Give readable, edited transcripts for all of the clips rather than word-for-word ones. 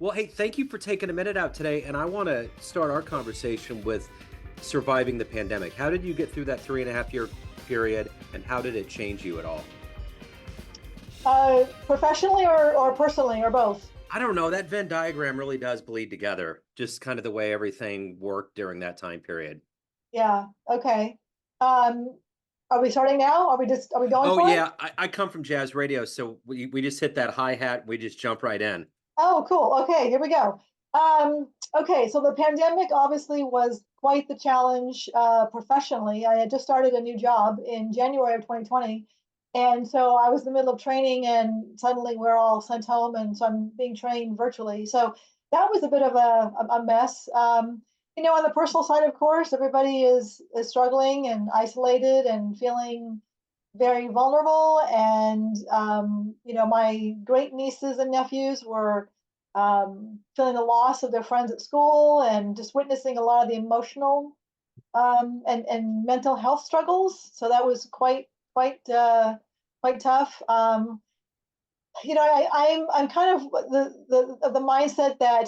Well, hey, thank you for taking a minute out today. And I want to start our conversation with surviving the pandemic. How did you get through that 3.5 year period, and how did it change you at all? Professionally or personally or both? I don't know. That Venn diagram really does bleed together, just kind of the way everything worked during that time period. Yeah. Okay. Um, are we starting now? Are we going Oh, for it? yeah. I come from jazz radio, so we just hit that hi hat. We just jump right in. Oh, cool. Okay, here we go. Okay, so the pandemic obviously was quite the challenge professionally. I had just started a new job in January of 2020. And so I was in the middle of training, and suddenly we're all sent home. And so I'm being trained virtually. So that was a bit of a mess. On the personal side, of course, everybody is struggling and isolated and feeling very vulnerable. And, my great nieces and nephews were feeling the loss of their friends at school and just witnessing a lot of the emotional and mental health struggles. So that was quite tough. I'm kind of the mindset that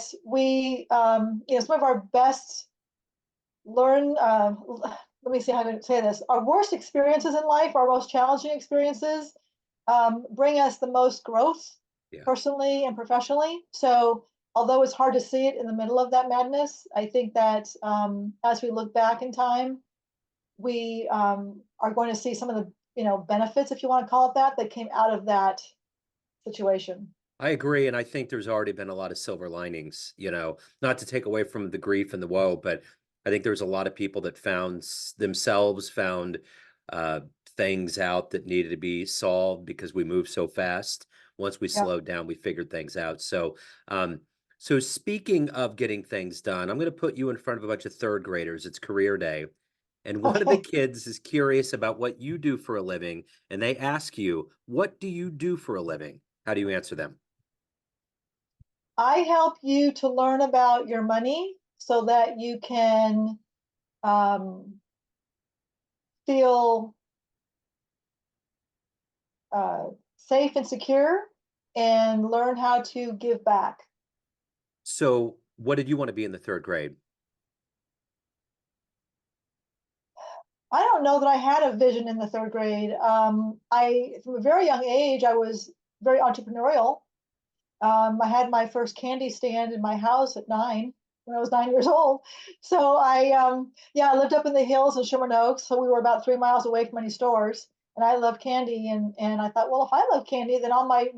some of our best learn let me see how to say this. Our worst experiences in life, our most challenging experiences, bring us the most growth Yeah, personally and professionally. So, although it's hard to see it in the middle of that madness, I think that as we look back in time, we are going to see some of the benefits, if you want to call it that, that came out of that situation. I agree. And I think there's already been a lot of silver linings, not to take away from the grief and the woe, but I think there's a lot of people that found uh, things out that needed to be solved because we moved so fast. Once we Yeah. slowed down, we figured things out. So speaking of getting things done, I'm going to put you in front of a bunch of third graders. It's career day. And one of the Okay. kids is curious about what you do for a living. And they ask you, what do you do for a living? How do you answer them? I help you to learn about your money so that you can um, feel uh, safe and secure and learn how to give back. So, what did you want to be in the third grade? I don't know that I had a vision in the third grade. From a very young age, I was very entrepreneurial. I had my first candy stand in my house at 9 when I was 9 years old. So I lived up in the hills in Sherman Oaks. So we were about 3 miles away from any stores. And I love candy. And I thought, well, if I love candy, then all my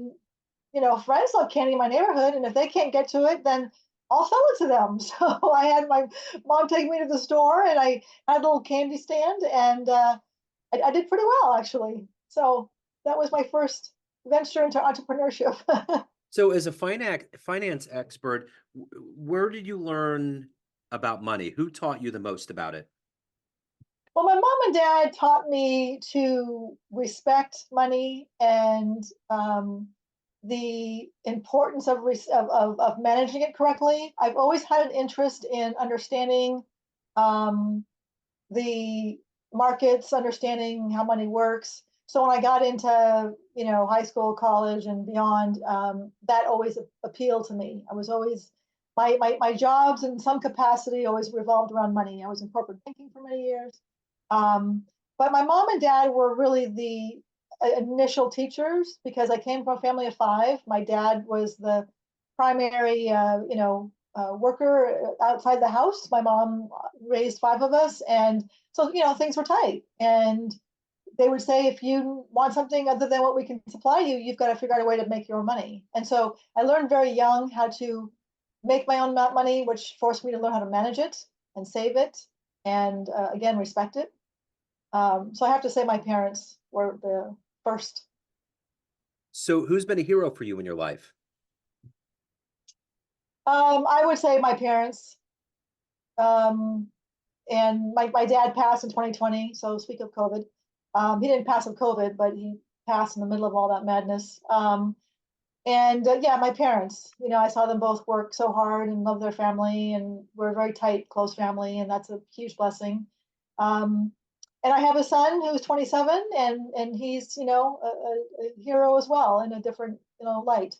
friends love candy in my neighborhood, and if they can't get to it, then I'll sell it to them. So I had my mom take me to the store, and I had a little candy stand, and I did pretty well actually. So that was my first venture into entrepreneurship. So, as a finance expert, where did you learn about money? Who taught you the most about it? Well, my mom and dad taught me to respect money and the importance of managing it correctly. I've always had an interest in understanding um, the markets, understanding how money works. So when I got into high school, college, and beyond, that always appealed to me. I was always my jobs in some capacity always revolved around money. I was in corporate banking for many years, um, but my mom and dad were really the initial teachers because I came from a family of five. My dad was the primary, worker outside the house. My mom raised five of us, and so things were tight. And they would say, if you want something other than what we can supply you, you've got to figure out a way to make your own money. And so I learned very young how to make my own money, which forced me to learn how to manage it and save it, and again respect it. So I have to say my parents were the first. So, who's been a hero for you in your life? I would say my parents. Um, and my dad passed in 2020. So speak of COVID, he didn't pass of COVID, but he passed in the middle of all that madness. And yeah, my parents. I saw them both work so hard and love their family, and we're a very tight, close family, and that's a huge blessing. Um, and I have a son who's 27, and he's a hero as well in a different light.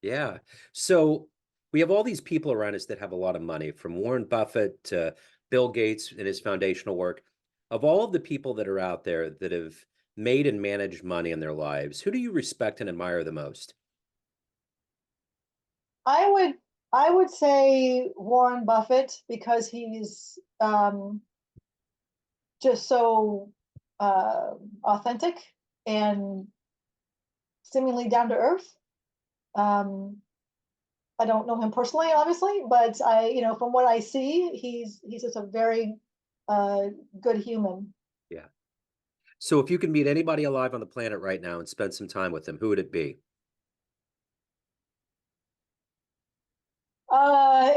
Yeah. So, We have all these people around us that have a lot of money, from Warren Buffett to Bill Gates and his foundational work. Of all of the people that are out there that have made and managed money in their lives, who do you respect and admire the most? I would I would say Warren Buffett because he's just so uh, authentic and seemingly down to earth. Um, I don't know him personally, obviously, but from what I see, he's just a very uh, good human. Yeah. So if you could meet anybody alive on the planet right now and spend some time with them, who would it be?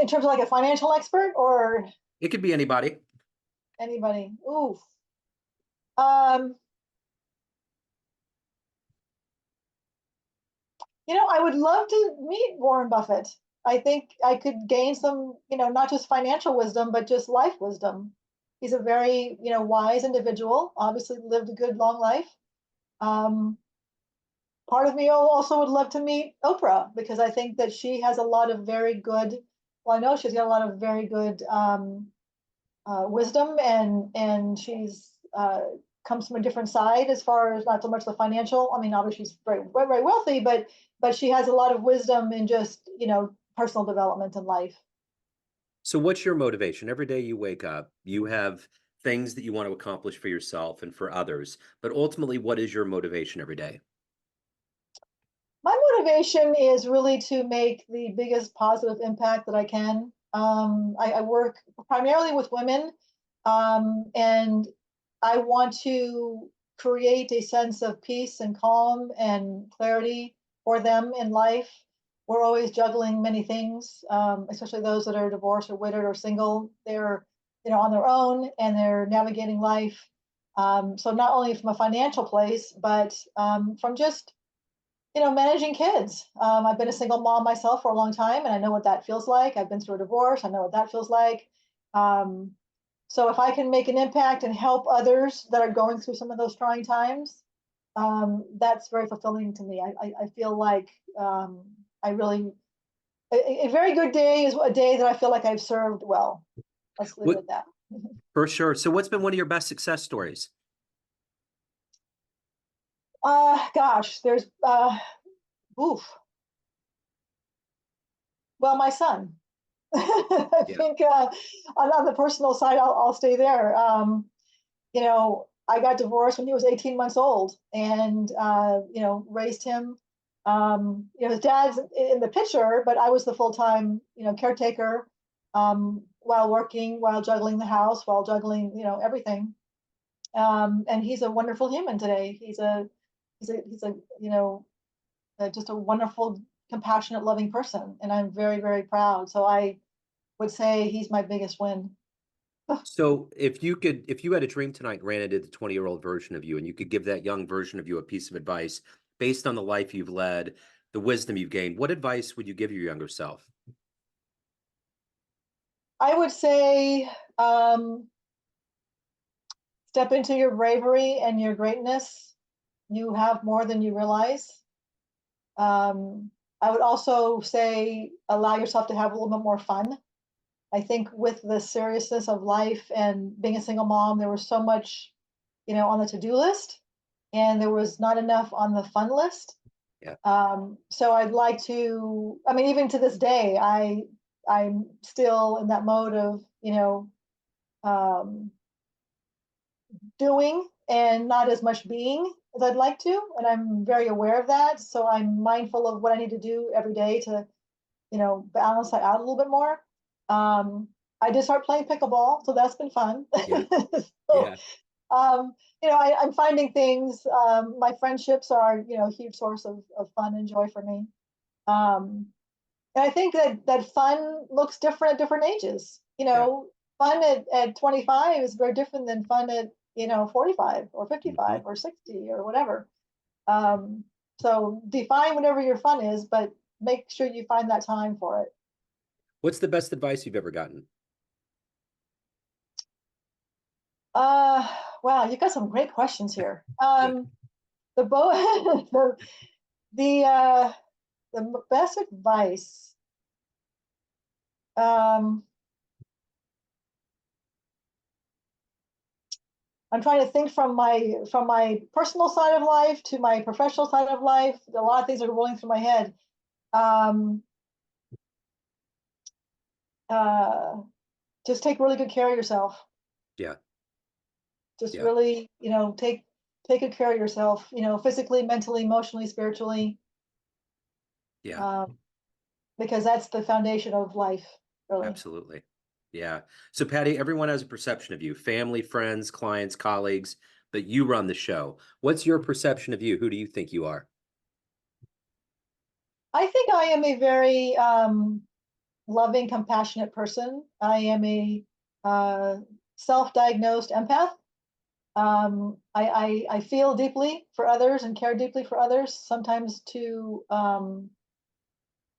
In terms of like a financial expert or It could be anybody. anybody. Ooh. Um, I would love to meet Warren Buffett. I think I could gain some, not just financial wisdom, but just life wisdom. He's a very, wise individual, obviously lived a good long life. Um, Part of me also would love to meet Oprah because I think that she has a lot of very good, well, I know she's got a lot of very good wisdom, and she's comes from a different side as far as not so much the financial. I mean, obviously she's very wealthy, but she has a lot of wisdom in just personal development in life. So what's your motivation? Every day you wake up, you have things that you want to accomplish for yourself and for others. But ultimately, what is your motivation every day? My motivation is really to make the biggest positive impact that I can. I work primarily with women, and I want to create a sense of peace and calm and clarity for them in life. We're always juggling many things, especially those that are divorced or widowed or single. They're, on their own and they're navigating life. So not only from a financial place, but from just managing kids. I've been a single mom myself for a long time, and I know what that feels like. I've been through a divorce. I know what that feels like. Um, so if I can make an impact and help others that are going through some of those trying times, that's very fulfilling to me. I feel like I really, a very good day is a day that I feel like I've served well. Let's leave it What at that. For sure. So what's been one of your best success stories? Gosh, there's, oof. Well, my son. I Yeah. think on the personal side, I'll stay there. I got divorced when he was 18 months old and, raised him. His dad's in the picture, but I was the full time, caretaker while working, while juggling the house, while juggling, everything. And he's a wonderful human today. He's a, just a wonderful, compassionate, loving person. And I'm very, very proud. So I would say he's my biggest win. So if you had a dream tonight granted the 20-year-old version of you, and you could give that young version of you a piece of advice based on the life you've led, the wisdom you've gained, what advice would you give your younger self? I would say step into your bravery and your greatness. You have more than you realize. Um, I would also say allow yourself to have a little bit more fun. I think with the seriousness of life and being a single mom, there was so much, on the to-do list, and there was not enough on the fun list. Yeah. So I'd like to. I mean, even to this day, I'm still in that mode of, um, doing and not as much being as I'd like to. And I'm very aware of that. So I'm mindful of what I need to do every day to, balance that out a little bit more. Um, I did start playing pickleball, so that's been fun. Yeah. so, Yeah. I'm finding things. My friendships are, a huge source of fun and joy for me. Um, and I think that fun looks different at different ages. Yeah. Fun at 25 is very different than fun at 45 or 55 Mhm. or 60 or whatever. Um, so define whatever your fun is, but make sure you find that time for it. What's the best advice you've ever gotten? Uh, wow, you got some great questions here. Yeah. The bo the the best advice. Um, I'm trying to think from my personal side of life to my professional side of life. A lot of things are rolling through my head. Um, uh, just take really good care of yourself. Yeah. Just Yeah. really, take good care of yourself. Physically, mentally, emotionally, spiritually, Yeah. um, because that's the foundation of life, really. Absolutely. Yeah. So, Patti, everyone has a perception of you, family, friends, clients, colleagues, but you run the show. What's your perception of you? Who do you think you are? I think I am a very loving, compassionate person. I am a uh, self-diagnosed empath. I feel deeply for others and care deeply for others, sometimes to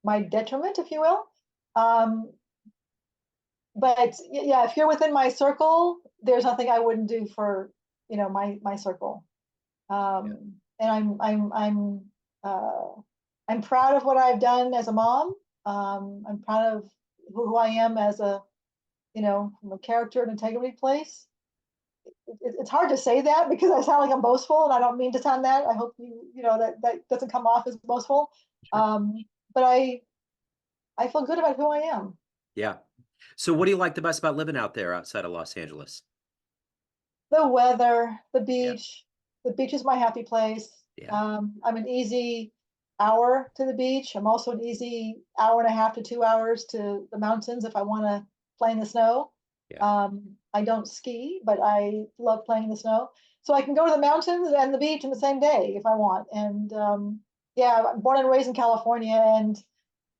my detriment, if you will. Um, but yeah, if you're within my circle, there's nothing I wouldn't do for my circle. Yeah. And I'm proud of what I've done as a mom. I'm proud of who I am as from a character and integrity place. It's hard to say that because I sound like I'm boastful, and I don't mean to sound that. I hope that doesn't come off as boastful. Sure. But I feel good about who I am. Yeah. So, what do you like the best about living out there outside of Los Angeles? The weather, the Yeah. beach. The beach is my happy place. Yeah. I'm an easy hour to the beach. I'm also an easy hour and a half to 2 hours to the mountains if I want to play in the snow. Yeah. I don't ski, but I love playing in the snow. So I can go to the mountains and the beach in the same day if I want. And yeah, I'm born and raised in California. And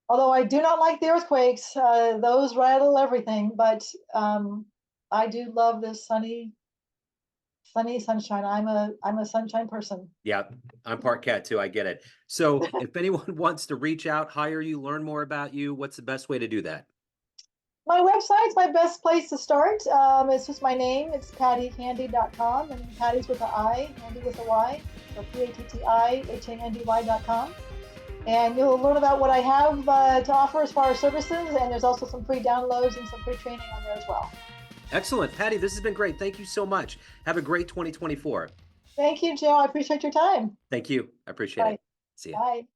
although I do not like the earthquakes, those rattle everything. But I do love this sunny sunshine. I'm a sunshine person. Yeah. I'm part cat too. I get it. So, if anyone wants to reach out, hire you, learn more about you, what's the best way to do that? My website's my best place to start. It's just my name. It's pattihandy.com, and Patty's with an I, Handy with a Y. So PATTIHANDY.com. And you'll learn about what I have to offer as far as services. And there's also some free downloads and some free training on there as well. Excellent. Patti, this has been great. Thank you so much. Have a great 2024. Thank you, Joe. I appreciate your time. Thank you. I appreciate Bye. it. See ya. Bye.